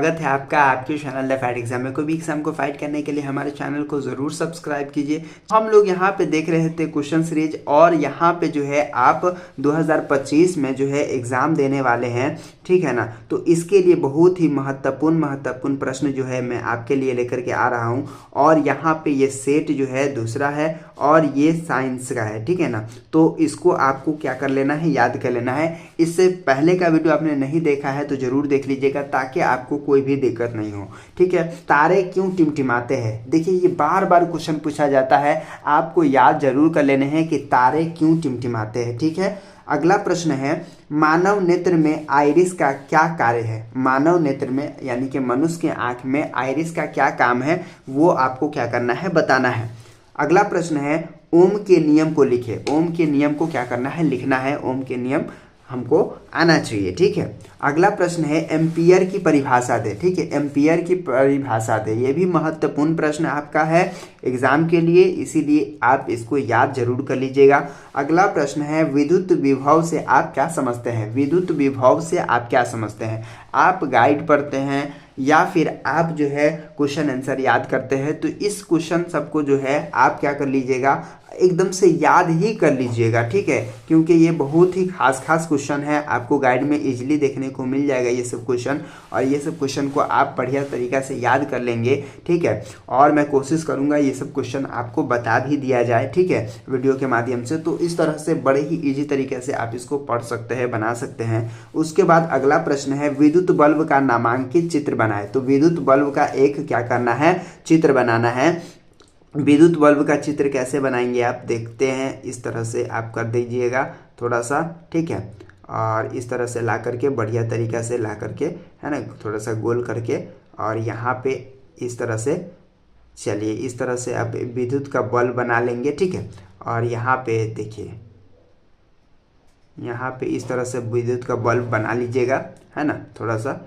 स्वागत है आपका आपके चैनल द फाइट एग्जाम में। कोई भी एग्जाम को फाइट करने के लिए हमारे चैनल को ज़रूर सब्सक्राइब कीजिए। हम लोग यहाँ पे देख रहे थे क्वेश्चन सीरीज, और यहाँ पे जो है आप 2025 में जो है एग्ज़ाम देने वाले हैं, ठीक है ना। तो इसके लिए बहुत ही महत्वपूर्ण प्रश्न जो है मैं आपके लिए लेकर के आ रहा हूँ। और यहाँ पे ये सेट जो है दूसरा है और ये साइंस का है, ठीक है ना। तो इसको आपको क्या कर लेना है, याद कर लेना है। इससे पहले का वीडियो आपने नहीं देखा है तो ज़रूर देख लीजिएगा ताकि आपको कोई भी दिक्कत नहीं हो, ठीक है। तारे क्यों टिमटिमाते हैं, देखिए ये बार बार क्वेश्चन पूछा जाता है, आपको याद जरूर कर लेने हैं कि तारे क्यों टिमटिमाते हैं, ठीक है। अगला प्रश्न है, मानव नेत्र में आइरिस का क्या कार्य है। मानव नेत्र में यानी कि मनुष्य के आंख में आइरिस का क्या काम है, वो आपको क्या करना है, बताना है। अगला प्रश्न है, ओम के नियम को लिखे। ओम के नियम को क्या करना है, लिखना है। ओम के नियम हमको आना चाहिए, ठीक है। अगला प्रश्न है, एम्पियर की परिभाषा दे, ठीक है। एम्पियर की परिभाषा दे, ये भी महत्वपूर्ण प्रश्न आपका है एग्जाम के लिए, इसीलिए आप इसको याद जरूर कर लीजिएगा। अगला प्रश्न है, विद्युत विभव से आप क्या समझते हैं। विद्युत विभव से आप क्या समझते हैं। आप गाइड पढ़ते हैं या फिर आप जो है क्वेश्चन आंसर याद करते हैं, तो इस क्वेश्चन सबको जो है आप क्या कर लीजिएगा, एकदम से याद ही कर लीजिएगा, ठीक है। क्योंकि ये बहुत ही खास क्वेश्चन है, आपको गाइड में इजीली देखने को मिल जाएगा ये सब क्वेश्चन, और ये सब क्वेश्चन को आप बढ़िया तरीका से याद कर लेंगे, ठीक है। और मैं कोशिश करूंगा ये सब क्वेश्चन आपको बता भी दिया जाए, ठीक है, वीडियो के माध्यम से। तो इस तरह से बड़े ही ईजी तरीके से आप इसको पढ़ सकते हैं, बना सकते हैं। उसके बाद अगला प्रश्न है, विद्युत बल्ब का नामांकित चित्र बनाए। तो विद्युत बल्ब का एक क्या करना है, चित्र बनाना है। विद्युत बल्ब का चित्र कैसे बनाएंगे आप देखते हैं, इस तरह से आप कर दीजिएगा थोड़ा सा, ठीक है। और इस तरह से ला करके बढ़िया तरीका से ला करके, है ना, थोड़ा सा गोल करके, और यहाँ पे इस तरह से, चलिए इस तरह से आप विद्युत का बल्ब बना लेंगे, ठीक है। और यहाँ पे देखिए, यहाँ पे इस तरह से विद्युत का बल्ब बना लीजिएगा, है ना, थोड़ा सा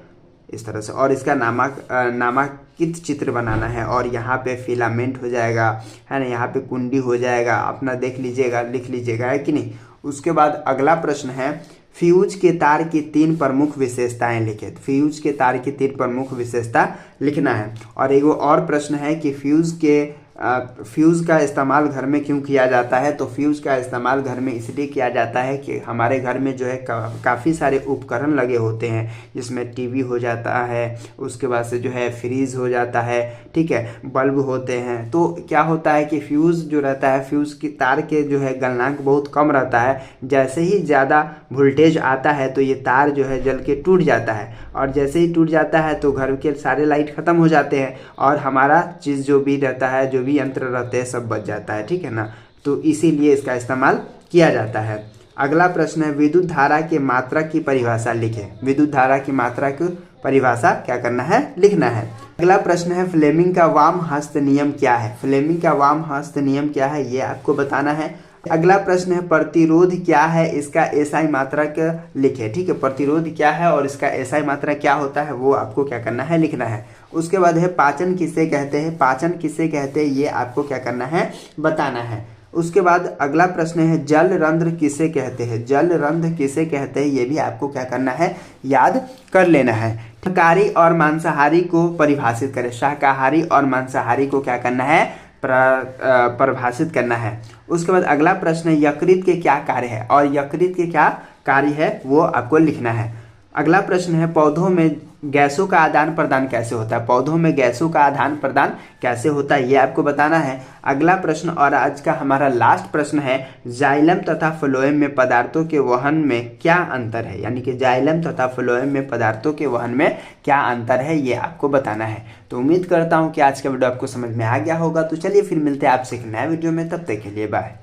इस तरह से। और इसका नामांकित चित्र बनाना है, और यहाँ पे फिलामेंट हो जाएगा, है ना, यहाँ पे कुंडी हो जाएगा, अपना देख लीजिएगा, लिख लीजिएगा, है कि नहीं। उसके बाद अगला प्रश्न है, फ्यूज के तार की 3 प्रमुख विशेषताएं लिखे। फ्यूज के तार की 3 प्रमुख विशेषता लिखना है। और एक और प्रश्न है कि फ्यूज़ का इस्तेमाल घर में क्यों किया जाता है। तो फ्यूज़ का इस्तेमाल घर में इसलिए किया जाता है कि हमारे घर में जो है काफ़ी सारे उपकरण लगे होते हैं, जिसमें टीवी हो जाता है, उसके बाद से जो है फ्रीज हो जाता है, ठीक है, बल्ब होते हैं। तो क्या होता है कि फ्यूज़ जो रहता है, फ्यूज़ की तार के जो है गलनांक बहुत कम रहता है। जैसे ही ज़्यादा वोल्टेज आता है तो ये तार जो है जल के टूट जाता है, और जैसे ही टूट जाता है तो घर के सारे लाइट ख़त्म हो जाते हैं, और हमारा चीज़ जो भी रहता है, जो भी यंत्र रहते हैं, सब बच जाता है, ठीक है ना। तो इसीलिए इसका इस्तेमाल किया जाता है। अगला प्रश्न है, विद्युत धारा के मात्रा की परिभाषा लिखें। विद्युत धारा की मात्रा की परिभाषा क्या करना है, लिखना है। अगला प्रश्न है, फ्लेमिंग का वाम हस्त नियम क्या है। फ्लेमिंग का वाम हस्त नियम क्या है, ये आपको बताना है। अगला प्रश्न है, प्रतिरोध क्या है, इसका एसआई मात्रक लिखे, ठीक है। प्रतिरोध क्या है और इसका एसआई मात्रक क्या होता है, वो आपको क्या करना है, लिखना है। उसके बाद है, पाचन किसे कहते हैं। पाचन किसे कहते हैं, ये आपको क्या करना है, बताना है। उसके बाद अगला प्रश्न है, जल रंध्र किसे कहते हैं। जल रंध्र किसे कहते हैं, ये भी आपको क्या करना है, याद कर लेना है। शाकाहारी और मांसाहारी को परिभाषित करें। शाकाहारी और मांसाहारी को क्या करना है, परिभाषित करना है। उसके बाद अगला प्रश्न है, यकृत के क्या कार्य है, और यकृत के क्या कार्य है वो आपको लिखना है। अगला प्रश्न है, पौधों में गैसों का आदान प्रदान कैसे होता है। पौधों में गैसों का आदान प्रदान कैसे होता है, ये आपको बताना है। अगला प्रश्न और आज का हमारा लास्ट प्रश्न है, जाइलम तथा फ्लोएम में पदार्थों के वहन में क्या अंतर है। यानी कि जाइलम तथा फ्लोएम में पदार्थों के वहन में क्या अंतर है, ये आपको बताना है। तो उम्मीद करता हूँ कि आज का वीडियो आपको समझ में आ गया होगा। तो चलिए फिर मिलते हैं आपसे एक नया वीडियो में, तब तक के लिए बाय।